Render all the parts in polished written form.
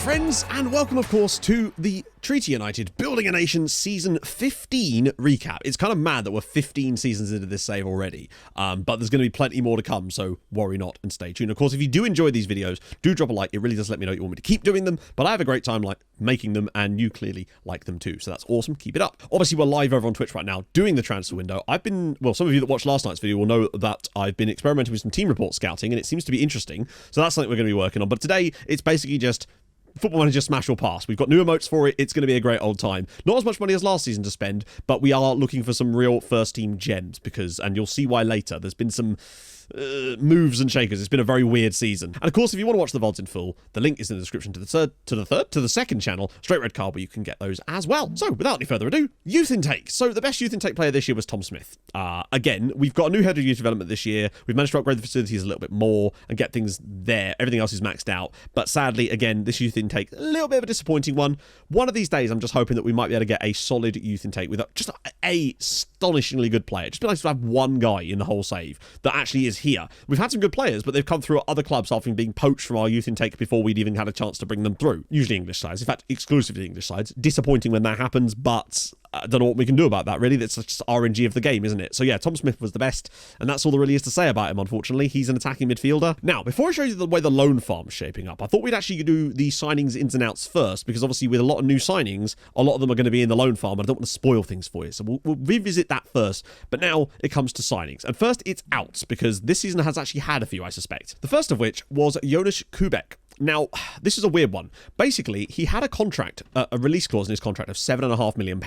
friends, and welcome, of course, to the Treaty United Building a Nation Season 15 recap. It's kind of mad that we're 15 seasons into this save already, but there's going to be plenty more to come, so worry not and stay tuned. Of course, if you do enjoy these videos, do drop a like. It really does let me know you want me to keep doing them, but I have a great time making them, and you clearly like them too, so that's awesome. Keep it up. Obviously, we're live over on Twitch right now doing the transfer window. Some of you that watched last night's video will know that I've been experimenting with some team report scouting, and it seems to be interesting, so that's something we're going to be working on. But today, it's basically just Football Manager Smash or Pass. We've got new emotes for it. It's going to be a great old time. Not as much money as last season to spend, but we are looking for some real first team gems and you'll see why later. There's been some moves and shakers. It's been a very weird season. And of course, if you want to watch the VODs in full, the link is in the description to the second channel, Straight Red Card, where you can get those as well. So without any further ado, youth intake. So the best youth intake player this year was Tom Smith. Again, we've got a new head of youth development this year. We've managed to upgrade the facilities a little bit more and get things there. Everything else is maxed out. But sadly, again, this youth intake, a little bit of a disappointing one. One of these days, I'm just hoping that we might be able to get a solid youth intake with just a astonishingly good player. It'd just be nice to have one guy in the whole save that actually is here. We've had some good players, but they've come through at other clubs after being poached from our youth intake before we'd even had a chance to bring them through. Usually English sides, in fact, exclusively English sides. Disappointing when that happens, but I don't know what we can do about that, really. That's just RNG of the game, isn't it? So yeah, Tom Smith was the best, and that's all there really is to say about him, unfortunately. He's an attacking midfielder. Now, before I show you the way the loan farm's shaping up, I thought we'd actually do the signings ins and outs first, because obviously with a lot of new signings, a lot of them are going to be in the loan farm, and I don't want to spoil things for you. So we'll revisit that first, but now it comes to signings. And first, it's outs, because this season has actually had a few, I suspect. The first of which was Jonas Kubek. Now, this is a weird one. Basically, he had a contract, a release clause in his contract of £7.5 million.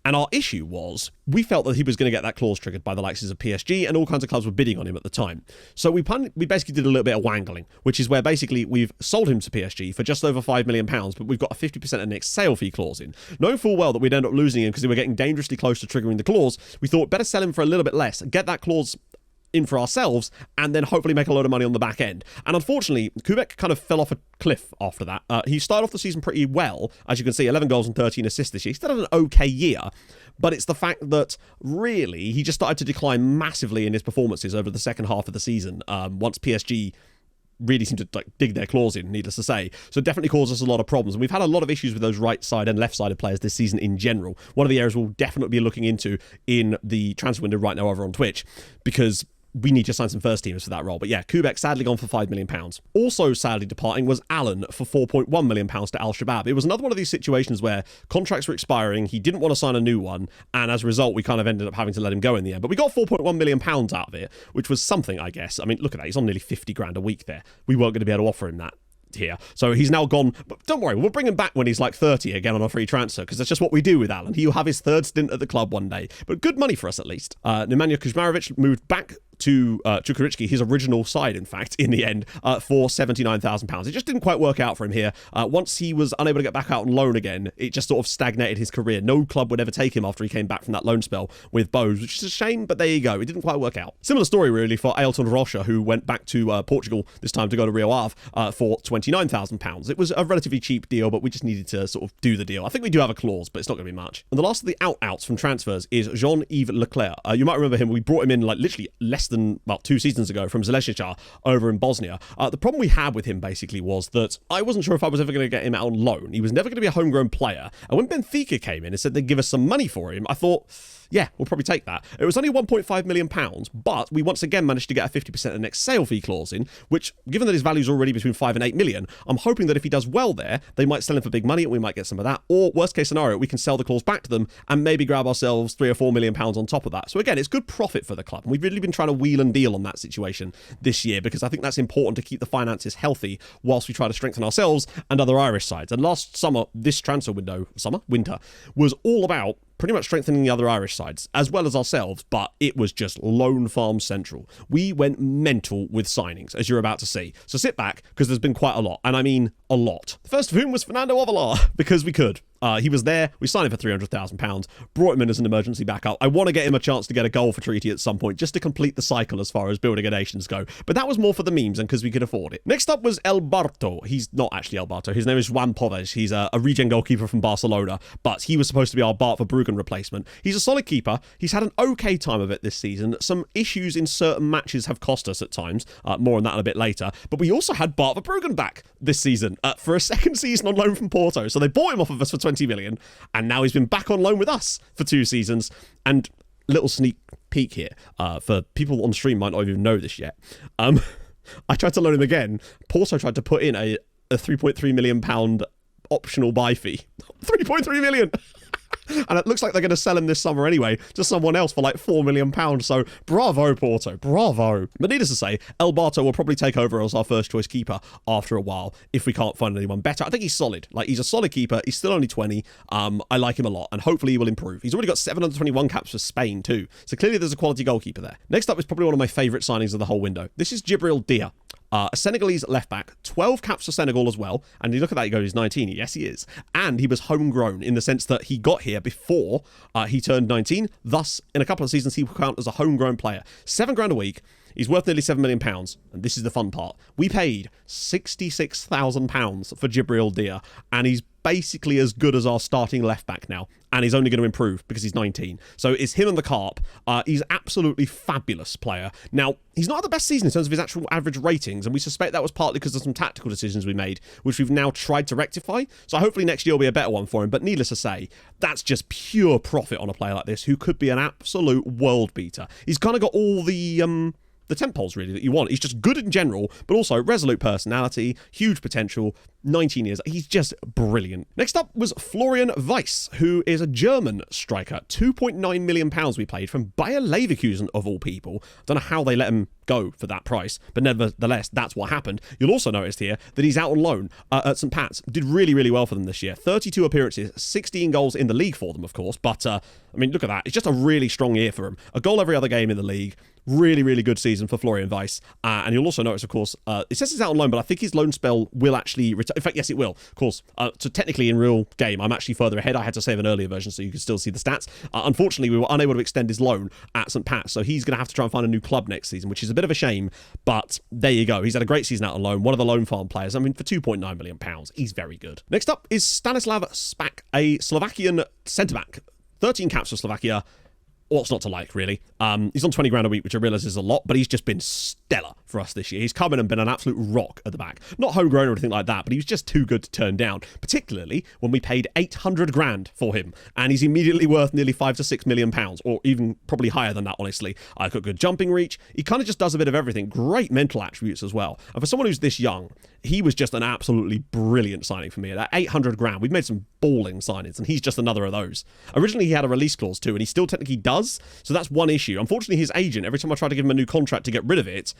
And our issue was, we felt that he was going to get that clause triggered by the likes of PSG, and all kinds of clubs were bidding on him at the time. So we basically did a little bit of wangling, which is where basically we've sold him to PSG for just over £5 million, but we've got a 50% of next sale fee clause in. Knowing full well that we'd end up losing him because we were getting dangerously close to triggering the clause, we thought better sell him for a little bit less, get that clause in for ourselves, and then hopefully make a load of money on the back end. And unfortunately, Kubek kind of fell off a cliff after that. He started off the season pretty well. As you can see, 11 goals and 13 assists this year. He still had an okay year, but it's the fact that really he just started to decline massively in his performances over the second half of the season, once PSG really seemed to dig their claws in, needless to say. So it definitely caused us a lot of problems. And we've had a lot of issues with those right side and left sided players this season in general. One of the areas we'll definitely be looking into in the transfer window right now over on Twitch, because we need to sign some first teamers for that role. But yeah, Kubek sadly gone for £5 million. Also sadly departing was Allen for £4.1 million to Al Shabab. It was another one of these situations where contracts were expiring, he didn't want to sign a new one, and as a result, we kind of ended up having to let him go in the end. But we got £4.1 million out of it, which was something, I guess. I mean, look at that. He's on nearly 50 grand a week there. We weren't going to be able to offer him that here. So he's now gone, but don't worry, we'll bring him back when he's like 30 again on a free transfer, because that's just what we do with Alan. He'll have his third stint at the club one day, but good money for us at least. Nemanja Kuzmarovic moved back to Čukarički, his original side, in fact, in the end, for £79,000. It just didn't quite work out for him here. Once he was unable to get back out on loan again, it just sort of stagnated his career. No club would ever take him after he came back from that loan spell with Bose, which is a shame, but there you go. It didn't quite work out. Similar story, really, for Ailton Rocha, who went back to Portugal, this time to go to Rio Ave, for £29,000. It was a relatively cheap deal, but we just needed to sort of do the deal. I think we do have a clause, but it's not going to be much. And the last of the outs from transfers is Jean-Yves Leclaire. You might remember him. We brought him in literally less than 2 seasons ago from Željezničar over in Bosnia. The problem we had with him basically was that I wasn't sure if I was ever going to get him out on loan. He was never going to be a homegrown player. And when Benfica came in and said they'd give us some money for him, I thought, yeah, we'll probably take that. It was only £1.5 million, but we once again managed to get a 50% of the next sale fee clause in, which, given that his value is already between 5 and 8 million, I'm hoping that if he does well there, they might sell him for big money and we might get some of that. Or, worst case scenario, we can sell the clause back to them and maybe grab ourselves £3 or £4 million on top of that. So again, it's good profit for the club. And we've really been trying to wheel and deal on that situation this year, because I think that's important to keep the finances healthy whilst we try to strengthen ourselves and other Irish sides. And last summer, this transfer winter, was all about pretty much strengthening the other Irish sides, as well as ourselves, but it was just loan farm central. We went mental with signings, as you're about to see. So sit back, because there's been quite a lot, and I mean a lot. The first of whom was Fernando Avelar, because we could. He was there. We signed him for £300,000, brought him in as an emergency backup. I want to get him a chance to get a goal for Treaty at some point, just to complete the cycle as far as building a nations go. But that was more for the memes and because we could afford it. Next up was El Barto. He's not actually El Barto. His name is Juan Poves. He's a regen goalkeeper from Barcelona, but he was supposed to be our Bart Verbruggen replacement. He's a solid keeper. He's had an okay time of it this season. Some issues in certain matches have cost us at times. More on that a bit later. But we also had Bart Verbruggen back this season for a second season on loan from Porto. So they bought him off of us for 20 million, and now he's been back on loan with us for 2 seasons. And little sneak peek here, for people on stream might not even know this yet. I tried to loan him again. Porto tried to put in a £3.3 million optional buy fee. 3.3 million! And it looks like they're going to sell him this summer anyway to someone else for like £4 million. So bravo, Porto. Bravo. But needless to say, El Barto will probably take over as our first choice keeper after a while if we can't find anyone better. I think he's solid. Like, he's a solid keeper. He's still only 20. I like him a lot, and hopefully he will improve. He's already got 721 caps for Spain too. So clearly there's a quality goalkeeper there. Next up is probably one of my favourite signings of the whole window. This is Djibril Dia. A Senegalese left-back, 12 caps for Senegal as well. And you look at that, you go, he's 19. Yes, he is. And he was homegrown in the sense that he got here before he turned 19. Thus, in a couple of seasons, he will count as a homegrown player. £7,000 a week. He's worth nearly £7 million. And this is the fun part. We paid £66,000 for Djibril Dia. And he's basically as good as our starting left-back now. And he's only going to improve because he's 19. So it's him and the Carp. He's absolutely fabulous player. Now, he's not had the best season in terms of his actual average ratings, and we suspect that was partly because of some tactical decisions we made, which we've now tried to rectify. So hopefully next year will be a better one for him. But needless to say, that's just pure profit on a player like this who could be an absolute world beater. He's kind of got all the temp poles really that you want. He's just good in general, but also resolute personality, huge potential, 19 years. He's just brilliant. Next up was Florian Vice, who is a German striker. £2.9 million we paid from Bayer Leverkusen of all people. Don't know how they let him go for that price, but nevertheless, that's what happened. You'll also notice here that he's out on loan at St. Pat's. Did really, really well for them this year. 32 appearances, 16 goals in the league for them, of course. But, I mean, look at that. It's just a really strong year for him. A goal every other game in the league. Really, really good season for Florian Vice. And you'll also notice, of course, it says he's out on loan, but I think his loan spell will actually return. In fact, yes, it will, of course. So technically, in real game, I'm actually further ahead. I had to save an earlier version so you can still see the stats. Unfortunately, we were unable to extend his loan at St. Pat's, so he's going to have to try and find a new club next season, which is a bit of a shame, but there you go. He's had a great season out on loan. One of the loan farm players. I mean, for £2.9 million, he's very good. Next up is Stanislav Spak, a Slovakian centre-back. 13 caps for Slovakia. What's not to like, really? He's on £20,000 a week, which I realise is a lot, but he's just been stellar for us this year. He's come in and been an absolute rock at the back. Not homegrown or anything like that, but he was just too good to turn down, particularly when we paid £800,000 for him, and he's immediately worth nearly £5 to £6 million, or even probably higher than that, honestly. Got good jumping reach. He kind of just does a bit of everything. Great mental attributes as well. And for someone who's this young, he was just an absolutely brilliant signing for me. At that £800,000, we've made some balling signings, and he's just another of those. Originally, he had a release clause too, and he still technically does. So that's one issue. Unfortunately, his agent, every time I try to give him a new contract to get rid of it,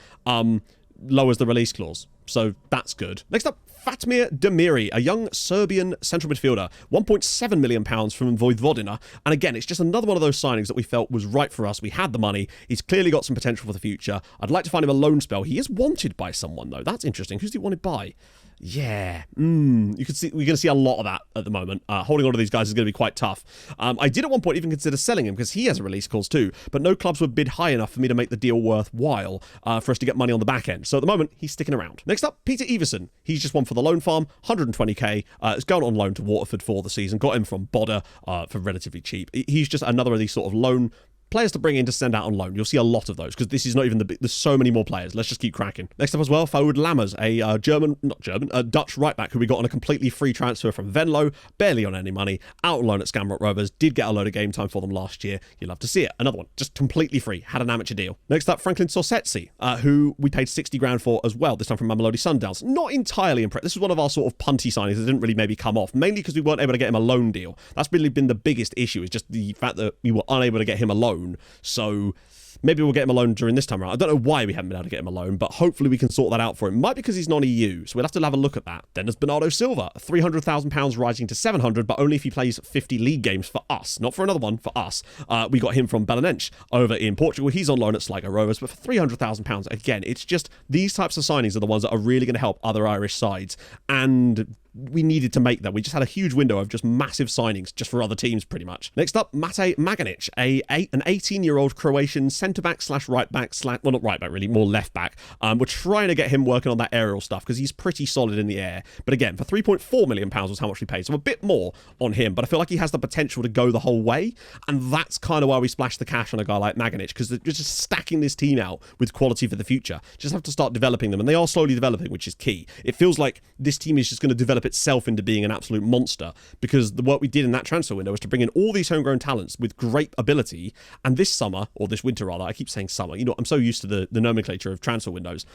lowers the release clause. So that's good. Next up, Fatimir Dimiri, a young Serbian central midfielder. £1.7 million from Vojvodina. And again, it's just another one of those signings that we felt was right for us. We had the money. He's clearly got some potential for the future. I'd like to find him a loan spell. He is wanted by someone, though. That's interesting. Who's he wanted by? Yeah, you can see we're going to see a lot of that at the moment. Holding on to these guys is going to be quite tough. I did at one point even consider selling him because he has a release clause too, but no clubs would bid high enough for me to make the deal worthwhile for us to get money on the back end. So at the moment, he's sticking around. Next up, Peter Everson. He's just one for the loan farm, 120k. It's going on loan to Waterford for the season. Got him from Bodder for relatively cheap. He's just another of these sort of loan players to bring in to send out on loan. You'll see a lot of those because this is not even there's so many more players. Let's just keep cracking. Next up as well, Faoud Lammers, a Dutch right back who we got on a completely free transfer from Venlo, barely on any money, out on loan at Skamrock Rovers, did get a load of game time for them last year. You'll love to see it. Another one, just completely free, had an amateur deal. Next up, Franklin Sossetsi, who we paid £60,000 for as well, this time from Mamelodi Sundowns. Not entirely impressed. This was one of our sort of punty signings that didn't really maybe come off, mainly because we weren't able to get him a loan deal. That's really been the biggest issue, is just the fact that we were unable to get him a loan. So maybe we'll get him a loan during this time around. I don't know why we haven't been able to get him a loan, but hopefully we can sort that out for him. Might be because he's non-EU, so we'll have to have a look at that. Then there's Bernardo Silva, £300,000 rising to £700,000, but only if he plays 50 league games for us. Not for another one, for us. We got him from Belenenses over in Portugal. He's on loan at Sligo Rovers, but for £300,000, again, it's just these types of signings are the ones that are really going to help other Irish sides. And we needed to make them. We just had a huge window of just massive signings just for other teams, pretty much. Next up, Mate Maganic, an 18-year-old Croatian centre-back / right-back / well, not right-back, really, more left-back. We're trying to get him working on that aerial stuff because he's pretty solid in the air. But again, for £3.4 million was how much we paid. So a bit more on him, but I feel like he has the potential to go the whole way. And that's kind of why we splashed the cash on a guy like Maganic, because they're just stacking this team out with quality for the future. Just have to start developing them, and they are slowly developing, which is key. It feels like this team is just going to develop itself into being an absolute monster, because the work we did in that transfer window was to bring in all these homegrown talents with great ability. And this summer, or this winter rather, I keep saying summer, you know, I'm so used to the nomenclature of transfer windows.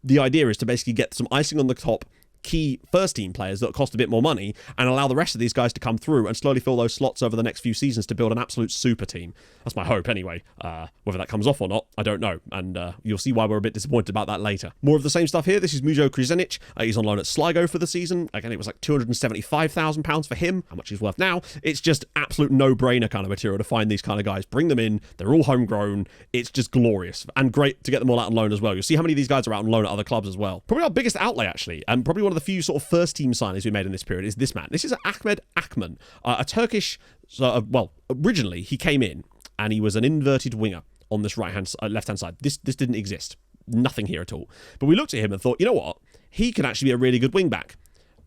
The idea is to basically get some icing on the top key first team players that cost a bit more money and allow the rest of these guys to come through and slowly fill those slots over the next few seasons to build an absolute super team. That's my hope anyway. Whether that comes off or not, I don't know, and you'll see why we're a bit disappointed about that later. More of the same stuff here. This is Mujo Krizenic. He's on loan at Sligo for the season. Again, it was like £275,000 for him. How much he's worth now? It's just absolute no-brainer kind of material to find these kind of guys. Bring them in. They're all homegrown. It's just glorious and great to get them all out on loan as well. You'll see how many of these guys are out on loan at other clubs as well. Probably our biggest outlay, actually, and probably one of the few sort of first team signings we made in this period is this man. This is Ahmed Akman, a Turkish, well, originally he came in and he was an inverted winger on this left-hand side. This didn't exist. Nothing here at all. But we looked at him and thought, you know what? He could actually be a really good wing back.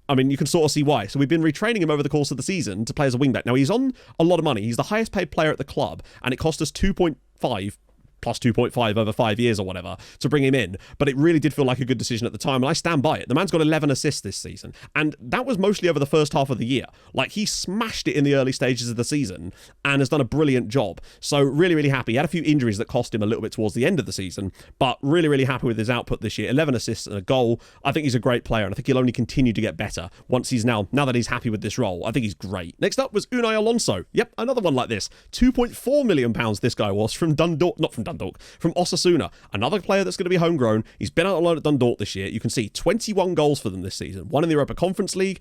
I mean, you can sort of see why. So we've been retraining him over the course of the season to play as a wing back. Now, he's on a lot of money. He's the highest paid player at the club, and it cost us 2.5 plus 2.5 over 5 years or whatever to bring him in. But it really did feel like a good decision at the time, and I stand by it. The man's got 11 assists this season, and that was mostly over the first half of the year. Like, he smashed it in the early stages of the season and has done a brilliant job. So really, really happy. He had a few injuries that cost him a little bit towards the end of the season, but really, really happy with his output this year. 11 assists and a goal. I think he's a great player, and I think he'll only continue to get better once he's now that he's happy with this role. I think he's great. Next up was Unai Alonso. Yep, another one like this. £2.4 million this guy was from Dundalk, not from Dundalk, from Osasuna, another player that's going to be homegrown. He's been out on loan at Dundalk this year. You can see 21 goals for them this season. 1 in the Europa Conference League,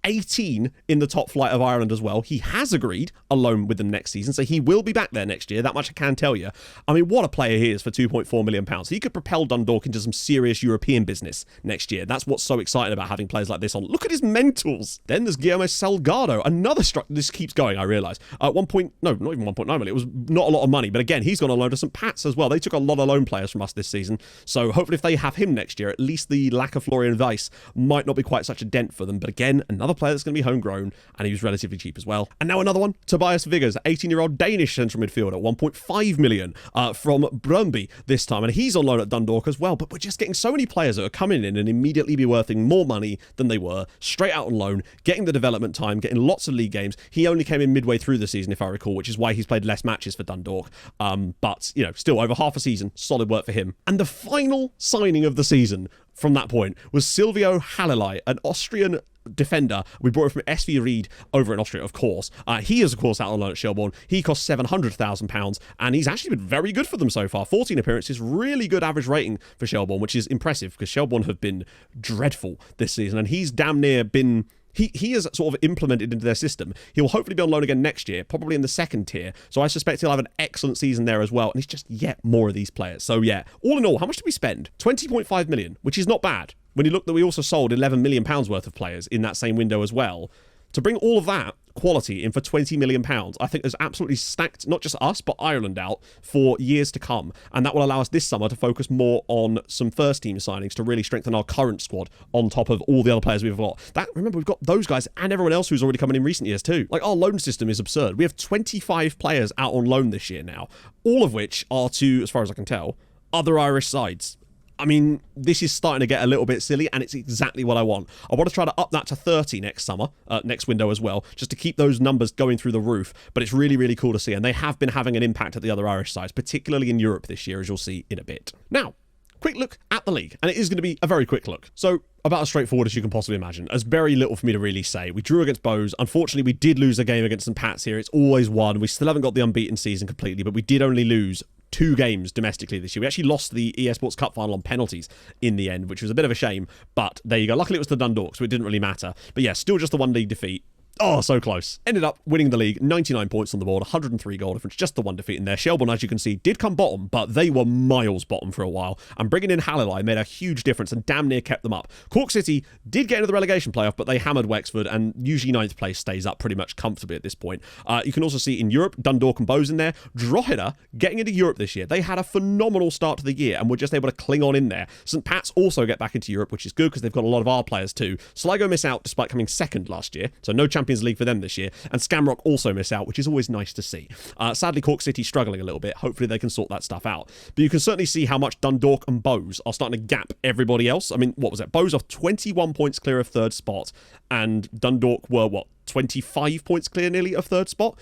18 in the top flight of Ireland as well. He has agreed a loan with them next season, so he will be back there next year. That much I can tell you. I mean, what a player he is for £2.4 million. He could propel Dundalk into some serious European business next year. That's what's so exciting about having players like this on. Look at his mentals. Then there's Guillermo Salgado, another this keeps going, I realise. Not even 1.9 million. It was not a lot of money, but again, he's gone on loan to St. Pat's as well. They took a lot of loan players from us this season, so hopefully if they have him next year, at least the lack of Florian Vice might not be quite such a dent for them. But again, another player that's going to be homegrown, and he was relatively cheap as well. And now another one, Tobias Viggers, 18-year-old Danish central midfielder, 1.5 million from Brøndby this time, and he's on loan at Dundalk as well. But we're just getting so many players that are coming in and immediately be worth more money than they were, straight out on loan, getting the development time, getting lots of league games. He only came in midway through the season, if I recall, which is why he's played less matches for Dundalk. But, you know, still over half a season, solid work for him. And the final signing of the season from that point was Silvio Halilai, an Austrian defender. We brought him from SV Ried over in Austria, of course. He is, of course, out on loan at Shelbourne. He cost £700,000, and he's actually been very good for them so far. 14 appearances, really good average rating for Shelbourne, which is impressive because Shelbourne have been dreadful this season, and he's damn near been... He is sort of implemented into their system. He'll hopefully be on loan again next year, probably in the second tier. So I suspect he'll have an excellent season there as well. And it's just yet more of these players. So yeah, all in all, how much did we spend? 20.5 million, which is not bad. When you look that we also sold £11 million worth of players in that same window as well. To bring all of that quality in for £20 million, I think has absolutely stacked not just us, but Ireland out for years to come. And that will allow us this summer to focus more on some first team signings to really strengthen our current squad on top of all the other players we've got. Remember, we've got those guys and everyone else who's already coming in recent years too. Like, our loan system is absurd. We have 25 players out on loan this year now, all of which are to, as far as I can tell, other Irish sides. I mean, this is starting to get a little bit silly, and it's exactly what I want. I want to try to up that to 30 next summer, next window as well, just to keep those numbers going through the roof. But it's really, really cool to see, and they have been having an impact at the other Irish sides, particularly in Europe this year, as you'll see in a bit. Now, quick look at the league, and it is going to be a very quick look. So, about as straightforward as you can possibly imagine. There's very little for me to really say. We drew against Bowes. Unfortunately, we did lose a game against St. Pat's here. It's always one. We still haven't got the unbeaten season completely, but we did only lose 2 games domestically this year. We actually lost the EA Sports Cup final on penalties in the end, which was a bit of a shame, but there you go. Luckily, it was the Dundalk, so it didn't really matter. But yeah, still just the 1 league defeat. Oh, so close. Ended up winning the league, 99 points on the board, 103 goal difference, just the one defeat in there. Shelbourne, as you can see, did come bottom, but they were miles bottom for a while. And bringing in Hallilai made a huge difference and damn near kept them up. Cork City did get into the relegation playoff, but they hammered Wexford, and usually 9th place stays up pretty much comfortably at this point. You can also see in Europe, Dundalk and Bowes in there. Drogheda getting into Europe this year. They had a phenomenal start to the year and were just able to cling on in there. St. Pat's also get back into Europe, which is good because they've got a lot of our players too. Sligo miss out despite coming second last year, so no Champions League for them this year. And Skamrock also miss out, which is always nice to see. Sadly, Cork City struggling a little bit. Hopefully they can sort that stuff out. But you can certainly see how much Dundalk and Bowes are starting to gap everybody else. I mean, what was it? Bowes are 21 points clear of third spot, and Dundalk were, 25 points clear nearly of fourth spot.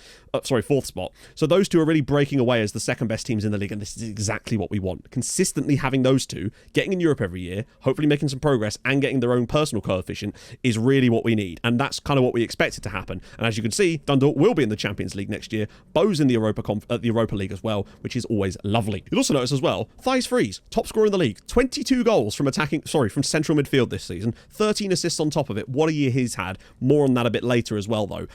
So those two are really breaking away as the second best teams in the league, and this is exactly what we want. Consistently having those two, getting in Europe every year, hopefully making some progress and getting their own personal coefficient is really what we need, and that's kind of what we expected to happen. And as you can see, Dundalk will be in the Champions League next year, Bowes in the Europa League as well, which is always lovely. You'll also notice as well, Thijs Fries, top scorer in the league, 22 goals from central midfield this season, 13 assists on top of it. What a year he's had. More on that a bit later as well, though.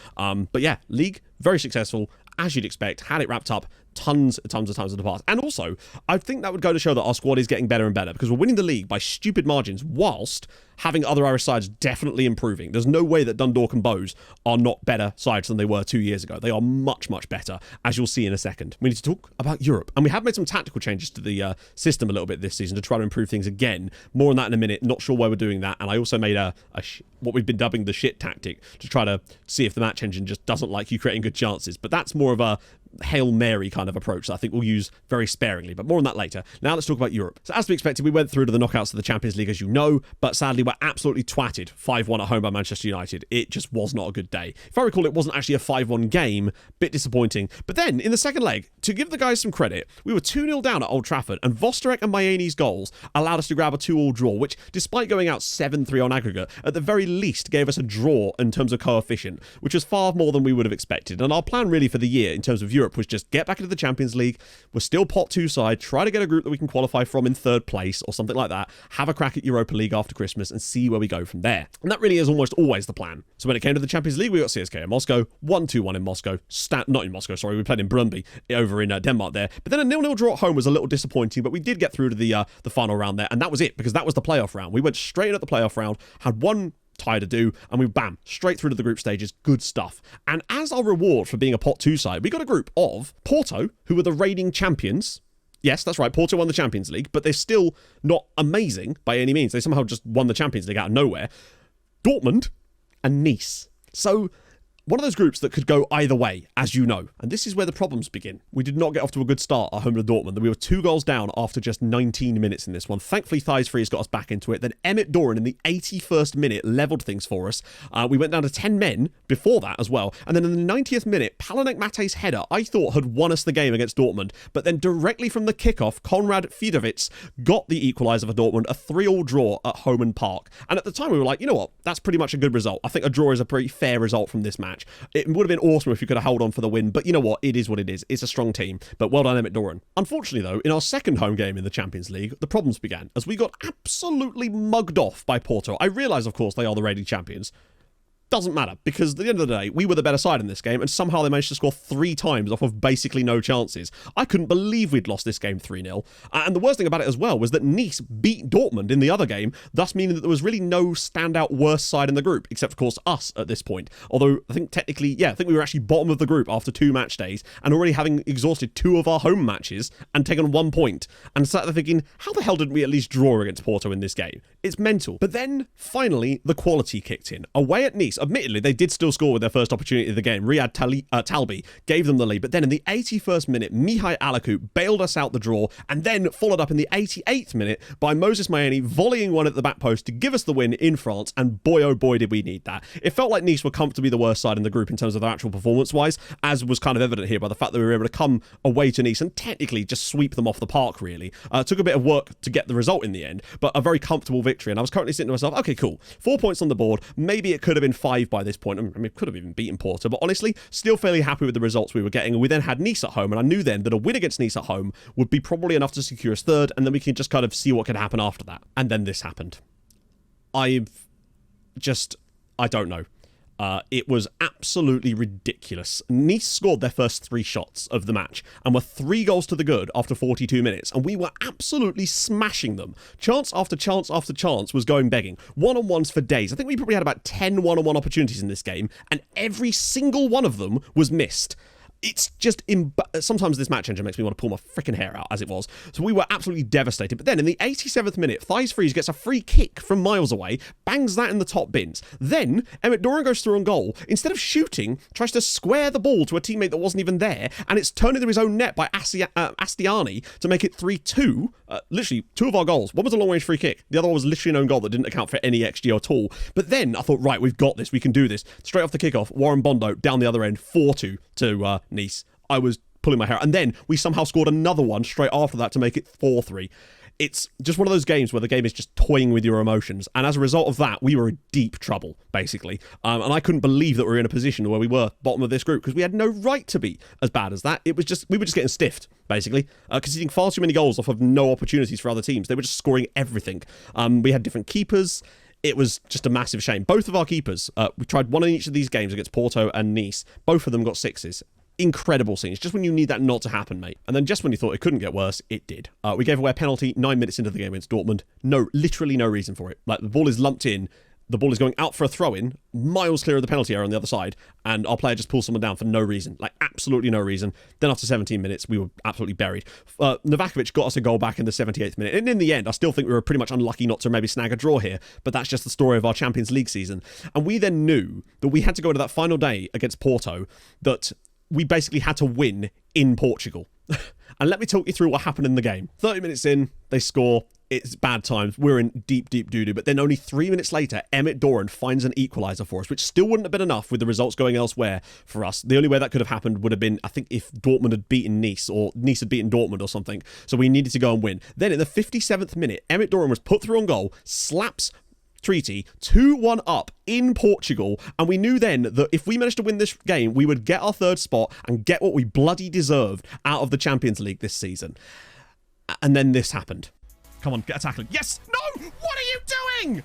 But yeah, league, very successful, as you'd expect, had it wrapped up tons of times in the past. And also, I think that would go to show that our squad is getting better and better, because we're winning the league by stupid margins whilst having other Irish sides definitely improving. There's no way that Dundalk and Bowes are not better sides than they were 2 years ago. They are much, much better, as you'll see in a second. We need to talk about Europe. And we have made some tactical changes to the system a little bit this season to try to improve things again. More on that in a minute. Not sure why we're doing that. And I also made what we've been dubbing the shit tactic to try to see if the match engine just doesn't like you creating good chances. But that's more of a Hail Mary kind of approach that I think we'll use very sparingly, but more on that later. Now let's talk about Europe. So as we expected, we went through to the knockouts of the Champions League, as you know, but sadly we're absolutely twatted 5-1 at home by Manchester United. It just was not a good day. If I recall, it wasn't actually a 5-1 game, bit disappointing. But then in the second leg, to give the guys some credit, we were 2-0 down at Old Trafford, and Vostarek and Mayani's goals allowed us to grab a 2-2 draw, which, despite going out 7-3 on aggregate, at the very least gave us a draw in terms of coefficient, which was far more than we would have expected. And our plan really for the year in terms of Europe was just get back into the Champions League. We're still pot 2 side, try to get a group that we can qualify from in third place or something like that, have a crack at Europa League after Christmas and see where we go from there. And that really is almost always the plan. So when it came to the Champions League, we got CSKA in Moscow, 1-2-1 in Moscow, not in Moscow, sorry, we played in Brøndby over in Denmark there. But then a 0-0 draw at home was a little disappointing, but we did get through to the final round there, and that was it, because that was the playoff round. We went straight in at the playoff round, had one tie to do, and we straight through to the group stages. Good stuff. And as our reward for being a pot 2 side, we got a group of Porto, who were the reigning champions. Yes, that's right, Porto won the Champions League, but they're still not amazing by any means. They somehow just won the Champions League out of nowhere. Dortmund and Nice. So one of those groups that could go either way, as you know. And this is where the problems begin. We did not get off to a good start at home to Dortmund. We were 2 goals down after just 19 minutes in this one. Thankfully, Thijs Fries got us back into it. Then Emmett Doran in the 81st minute levelled things for us. We went down to 10 men before that as well. And then in the 90th minute, Palanek Mate's header, I thought, had won us the game against Dortmund. But then directly from the kickoff, Konrad Fidovic got the equaliser for Dortmund, a 3-3 draw at Homan Park. And at the time, we were like, you know what? That's pretty much a good result. I think a draw is a pretty fair result from this match. It would have been awesome if you could have held on for the win, but you know what? It is what it is. It's a strong team, but well done, Emmett Doran. Unfortunately, though, in our second home game in the Champions League, the problems began as we got absolutely mugged off by Porto. I realise, of course, they are the reigning champions. Doesn't matter, because at the end of the day, we were the better side in this game, and somehow they managed to score 3 times off of basically no chances. I couldn't believe we'd lost this game 3-0. And the worst thing about it as well was that Nice beat Dortmund in the other game, thus meaning that there was really no standout worst side in the group, except of course us at this point. Although I think technically, I think we were actually bottom of the group after 2 match days, and already having exhausted 2 of our home matches and taken 1 point. And sat there thinking, how the hell didn't we at least draw against Porto in this game? It's mental. But then, finally, the quality kicked in. Away at Nice, admittedly, they did still score with their first opportunity of the game. Riyad Talbi gave them the lead, but then in the 81st minute, Mihai Alaku bailed us out the draw, and then followed up in the 88th minute by Moses Mayani volleying one at the back post to give us the win in France, and boy oh boy did we need that. It felt like Nice were comfortably the worst side in the group in terms of their actual performance-wise, as was kind of evident here by the fact that we were able to come away to Nice and technically just sweep them off the park, really. Took a bit of work to get the result in the end, but a very comfortable victory, and I was currently thinking to myself, okay, cool, 4 points on the board, maybe it could have been 5 by this point. I mean, it could have even beaten Porto, but honestly, still fairly happy with the results we were getting. And we then had Nice at home, and I knew then that a win against Nice at home would be probably enough to secure us third, and then we can just kind of see what could happen after that. And then this happened. I don't know. It was absolutely ridiculous. Nice scored their first 3 shots of the match and were 3 goals to the good after 42 minutes, and we were absolutely smashing them. Chance after chance after chance was going begging. One-on-ones for days. I think we probably had about 10 one-on-one opportunities in this game, and every single one of them was missed. It's just, sometimes this match engine makes me want to pull my freaking hair out, as it was. So we were absolutely devastated. But then in the 87th minute, Thies Freeze gets a free kick from miles away, bangs that in the top bins. Then Emmett Doran goes through on goal. Instead of shooting, tries to square the ball to a teammate that wasn't even there, and it's turned into his own net by Astiani to make it 3-2. Literally, 2 of our goals. One was a long-range free kick. The other one was literally an own goal that didn't account for any XG at all. But then I thought, right, we've got this. We can do this. Straight off the kickoff, Warren Bondo down the other end, 4-2 to Nice. I was pulling my hair out. And then we somehow scored another one straight after that to make it 4-3. It's just one of those games where the game is just toying with your emotions. And as a result of that, we were in deep trouble, basically. And I couldn't believe that we were in a position where we were bottom of this group, because we had no right to be as bad as that. We were just getting stiffed, basically, conceding far too many goals off of no opportunities for other teams. They were just scoring everything. We had different keepers. It was just a massive shame. Both of our keepers, we tried one in each of these games against Porto and Nice. Both of them got 6s. Incredible scenes, just when you need that not to happen, mate. And then just when you thought it couldn't get worse, it did. We gave away a penalty 9 minutes into the game against Dortmund. Literally no reason for it. Like, the ball is lumped in, the ball is going out for a throw-in, miles clear of the penalty area on the other side, and our player just pulls someone down for no reason. Like, absolutely no reason. Then after 17 minutes, we were absolutely buried. Novakovic got us a goal back in the 78th minute, and in the end, I still think we were pretty much unlucky not to maybe snag a draw here, but that's just the story of our Champions League season. And we then knew that we had to go to that final day against Porto, that we basically had to win in Portugal. And let me talk you through what happened in the game. 30 minutes in, they score. It's bad times. We're in deep, deep doo-doo. But then only 3 minutes later, Emmett Doran finds an equaliser for us, which still wouldn't have been enough with the results going elsewhere for us. The only way that could have happened would have been, I think, if Dortmund had beaten Nice, or Nice had beaten Dortmund or something. So we needed to go and win. Then in the 57th minute, Emmett Doran was put through on goal, slaps Treaty 2-1 up in Portugal, and we knew then that if we managed to win this game, we would get our 3rd spot and get what we bloody deserved out of the Champions League this season. And then this happened. Come on, get a tackle. Yes! No! What are you doing?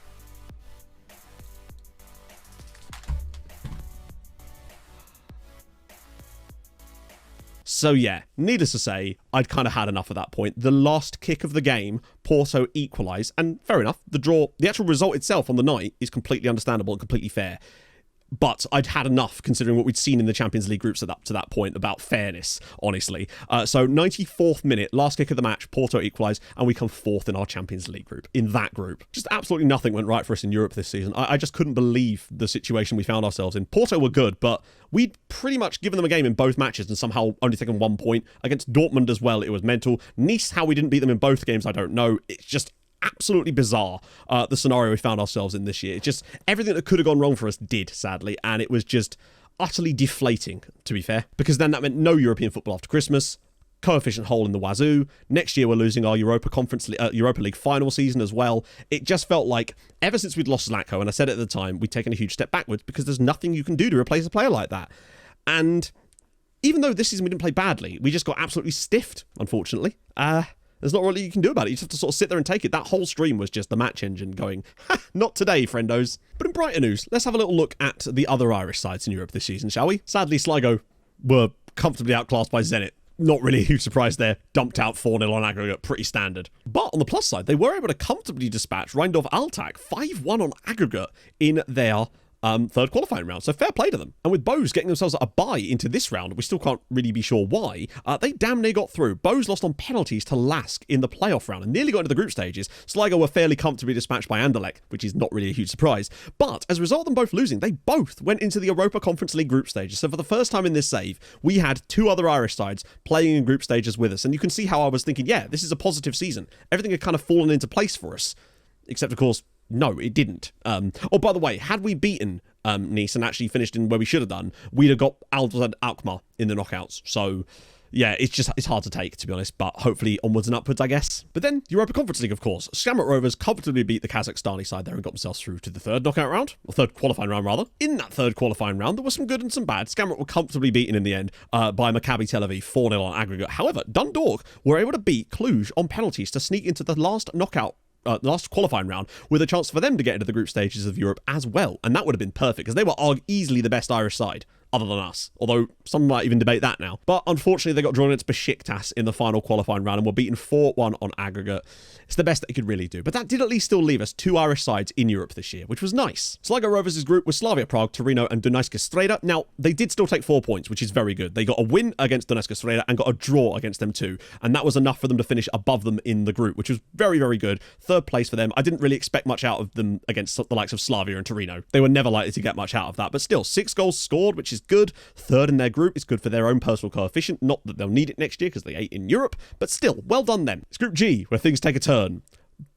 So yeah, needless to say, I'd kind of had enough at that point. The last kick of the game, Porto equalised, and fair enough, the draw, the actual result itself on the night is completely understandable and completely fair. But I'd had enough, considering what we'd seen in the Champions League groups to that point, about fairness, honestly. So 94th minute, last kick of the match, Porto equalised, and we come 4th in our Champions League group. In that group. Just absolutely nothing went right for us in Europe this season. I just couldn't believe the situation we found ourselves in. Porto were good, but we'd pretty much given them a game in both matches and somehow only taken 1 point. Against Dortmund as well, it was mental. Nice, how we didn't beat them in both games, I don't know. It's just absolutely bizarre, the scenario we found ourselves in this year. It's just everything that could have gone wrong for us did, sadly, and it was just utterly deflating, to be fair, because then that meant no European football after Christmas, coefficient hole in the wazoo. Next year we're losing our Europa League final season as well. It just felt like ever since we'd lost Zlatko, and I said it at the time, we'd taken a huge step backwards because there's nothing you can do to replace a player like that. And even though this season we didn't play badly, we just got absolutely stiffed, unfortunately. There's not really you can do about it. You just have to sort of sit there and take it. That whole stream was just the match engine going, ha, not today, friendos. But in brighter news, let's have a little look at the other Irish sides in Europe this season, shall we? Sadly, Sligo were comfortably outclassed by Zenit. Not really a huge surprise there. Dumped out 4-0 on aggregate, pretty standard. But on the plus side, they were able to comfortably dispatch Rheindorf Altak 5-1 on aggregate in their third qualifying round. So fair play to them. And with Bows getting themselves a bye into this round, we still can't really be sure why, they damn near got through. Bows lost on penalties to Lask in the playoff round and nearly got into the group stages. Sligo were fairly comfortably dispatched by Anderlecht, which is not really a huge surprise. But as a result of them both losing, they both went into the Europa Conference League group stages. So for the first time in this save, we had 2 other Irish sides playing in group stages with us. And you can see how I was thinking, yeah, this is a positive season. Everything had kind of fallen into place for us. Except, of course, no, it didn't. Oh, by the way, had we beaten Nice and actually finished in where we should have done, we'd have got Ahmed Akman in the knockouts. So, yeah, it's hard to take, to be honest, but hopefully onwards and upwards, I guess. But then, Europa Conference League, of course. Shamrock Rovers comfortably beat the Kazakhstani side there and got themselves through to the third knockout round, or third qualifying round, rather. In that third qualifying round, there was some good and some bad. Shamrock were comfortably beaten in the end by Maccabi Tel Aviv 4-0 on aggregate. However, Dundalk were able to beat Cluj on penalties to sneak into the last knockout last qualifying round with a chance for them to get into the group stages of Europe as well. And that would have been perfect because they were easily the best Irish side, other than us. Although some might even debate that now. But unfortunately, they got drawn against Besiktas in the final qualifying round and were beaten 4-1 on aggregate. It's the best they could really do. But that did at least still leave us 2 Irish sides in Europe this year, which was nice. Sligo Rovers' group was Slavia Prague, Torino and Dunajska Streda. Now, they did still take 4 points, which is very good. They got a win against Dunajska Streda and got a draw against them too. And that was enough for them to finish above them in the group, which was very, very good. 3rd place for them. I didn't really expect much out of them against the likes of Slavia and Torino. They were never likely to get much out of that. But still, 6 goals scored, which is good. 3rd in their group is good for their own personal coefficient. Not that they'll need it next year because they ate in Europe, but still, well done them. It's Group G, where things take a turn.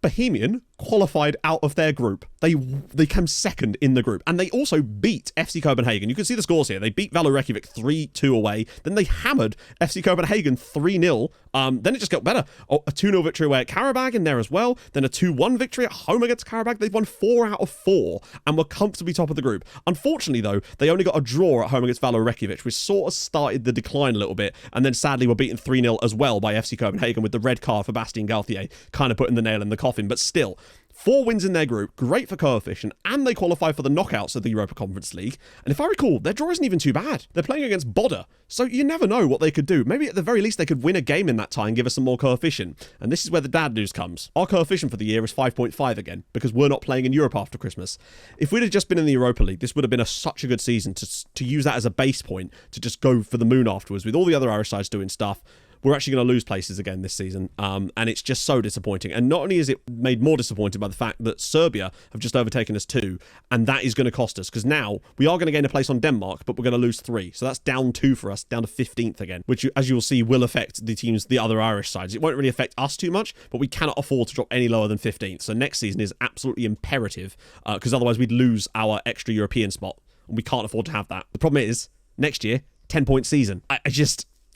Bohemian qualified out of their group. They came 2nd in the group, and they also beat FC Copenhagen. You can see the scores here. They beat Valur Reykjavik 3-2 away. Then they hammered FC Copenhagen 3-0. Then it just got better. A 2-0 victory away at Karabag in there as well. Then a 2-1 victory at home against Karabag. They've won 4 out of 4 and were comfortably top of the group. Unfortunately, though, they only got a draw at home against Valur Reykjavik, which sort of started the decline a little bit, and then sadly were beaten 3-0 as well by FC Copenhagen with the red card for Bastien Gauthier, kind of putting the nail in the coffin. But still, 4 wins in their group, great for coefficient, and they qualify for the knockouts of the Europa Conference League. And if I recall, their draw isn't even too bad. They're playing against Bodø, so you never know what they could do. Maybe at the very least they could win a game in that tie and give us some more coefficient. And this is where the dad news comes. Our coefficient for the year is 5.5 again, because we're not playing in Europe after Christmas. If we'd have just been in the Europa League, this would have been such a good season to use that as a base point to just go for the moon afterwards with all the other Irish sides doing stuff. We're actually going to lose places again this season, and it's just so disappointing. And not only is it made more disappointing by the fact that Serbia have just overtaken us too, and that is going to cost us, because now we are going to gain a place on Denmark, but we're going to lose 3. So that's down 2 for us, down to 15th again, which, as you'll see, will affect the other Irish sides. It won't really affect us too much, but we cannot afford to drop any lower than 15th. So next season is absolutely imperative, because otherwise we'd lose our extra European spot, and we can't afford to have that. The problem is, next year, 10-point season.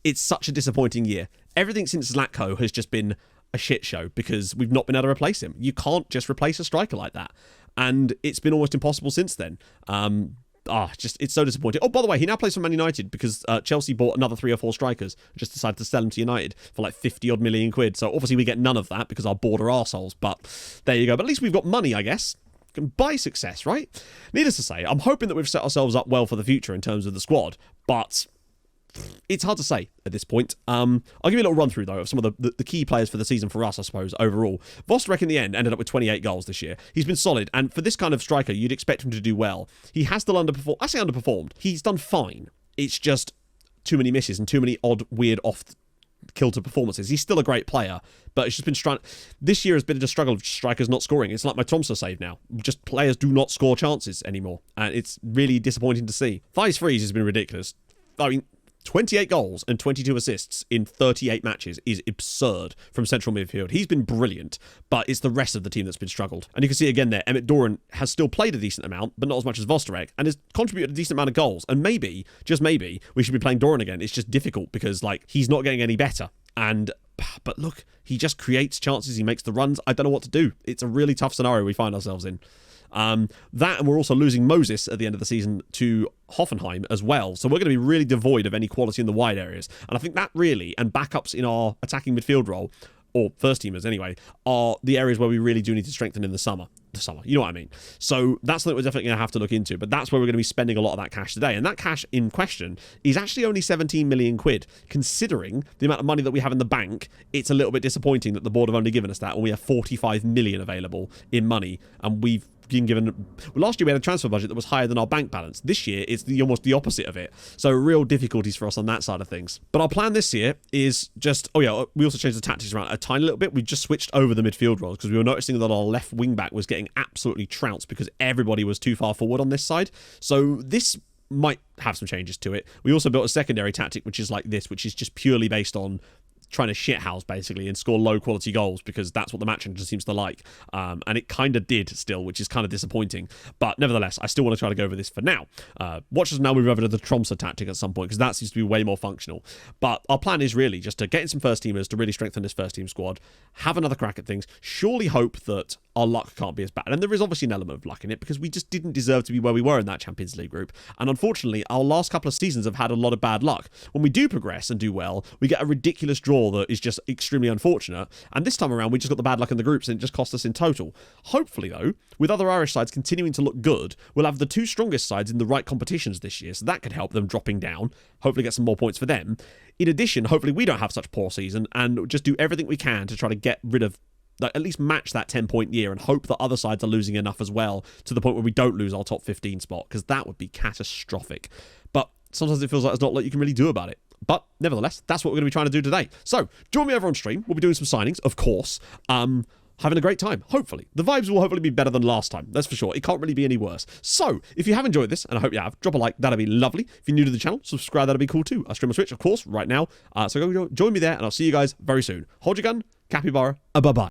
It's such a disappointing year. Everything since Zlatko has just been a shit show because we've not been able to replace him. You can't just replace a striker like that. And it's been almost impossible since then. It's so disappointing. Oh, by the way, he now plays for Man United because Chelsea bought another 3 or 4 strikers and just decided to sell him to United for like 50-odd million quid. So obviously we get none of that because our board are arseholes. But there you go. But at least we've got money, I guess. Can buy success, right? Needless to say, I'm hoping that we've set ourselves up well for the future in terms of the squad. But it's hard to say at this point. I'll give you a little run through though of some of the key players for the season for us, I suppose, overall. Vostrek in the end ended up with 28 goals this year. He's been solid, and for this kind of striker, you'd expect him to do well. He has still underperformed. I say underperformed. He's done fine. It's just too many misses and too many odd, weird, off-kilter performances. He's still a great player, but it's just been this year has been a struggle of strikers not scoring. It's like my Tromsø save now. Just players do not score chances anymore, and it's really disappointing to see. Thijs Friese has been ridiculous. I mean, 28 goals and 22 assists in 38 matches is absurd from central midfield. He's been brilliant, but it's the rest of the team that's been struggled. And you can see again there, Emmett Doran has still played a decent amount, but not as much as Vostrek, and has contributed a decent amount of goals. And maybe, just maybe, we should be playing Doran again. It's just difficult because, like, he's not getting any better. But look, he just creates chances. He makes the runs. I don't know what to do. It's a really tough scenario we find ourselves in. And we're also losing Moses at the end of the season to Hoffenheim as well. So we're going to be really devoid of any quality in the wide areas. And I think that really, and backups in our attacking midfield role, or first teamers anyway, are the areas where we really do need to strengthen in the summer. You know what I mean? So that's something we're definitely going to have to look into. But that's where we're going to be spending a lot of that cash today. And that cash in question is actually only 17 million quid. Considering the amount of money that we have in the bank, it's a little bit disappointing that the board have only given us that when we have 45 million available in money. And we've been given... Last year we had a transfer budget that was higher than our bank balance. This year it's almost the opposite of it. So real difficulties for us on that side of things. But our plan this year is just... we also changed the tactics around a tiny little bit. We just switched over the midfield roles because we were noticing that our left wing back was getting absolutely trounced because everybody was too far forward on this side. So this might have some changes to it. We also built a secondary tactic which is like this, which is just purely based on trying to shithouse basically and score low quality goals because that's what the match engine seems to like. And it kind of did still, which is kind of disappointing. But nevertheless, I still want to try to go over this for now. Watch us now move over to the Tromsø tactic at some point because that seems to be way more functional. But our plan is really just to get in some first teamers to really strengthen this first team squad, have another crack at things, surely hope that our luck can't be as bad. And there is obviously an element of luck in it because we just didn't deserve to be where we were in that Champions League group. And unfortunately, our last couple of seasons have had a lot of bad luck. When we do progress and do well, we get a ridiculous draw that is just extremely unfortunate. And this time around, we just got the bad luck in the groups and it just cost us in total. Hopefully, though, with other Irish sides continuing to look good, we'll have the two strongest sides in the right competitions this year. So that could help them dropping down, hopefully get some more points for them. In addition, hopefully we don't have such poor season and just do everything we can to try to get rid of, like, at least match that 10-point year and hope that other sides are losing enough as well to the point where we don't lose our top 15 spot, because that would be catastrophic. But sometimes it feels like there's not a lot you can really do about it. But nevertheless, that's what we're going to be trying to do today. So join me over on stream. We'll be doing some signings, of course. Having a great time, hopefully. The vibes will hopefully be better than last time, that's for sure. It can't really be any worse. So, if you have enjoyed this, and I hope you have, drop a like, that'd be lovely. If you're new to the channel, subscribe, that'd be cool too. I stream on Twitch, of course, right now. So go join me there, and I'll see you guys very soon. Hold your gun, capybara, bye-bye.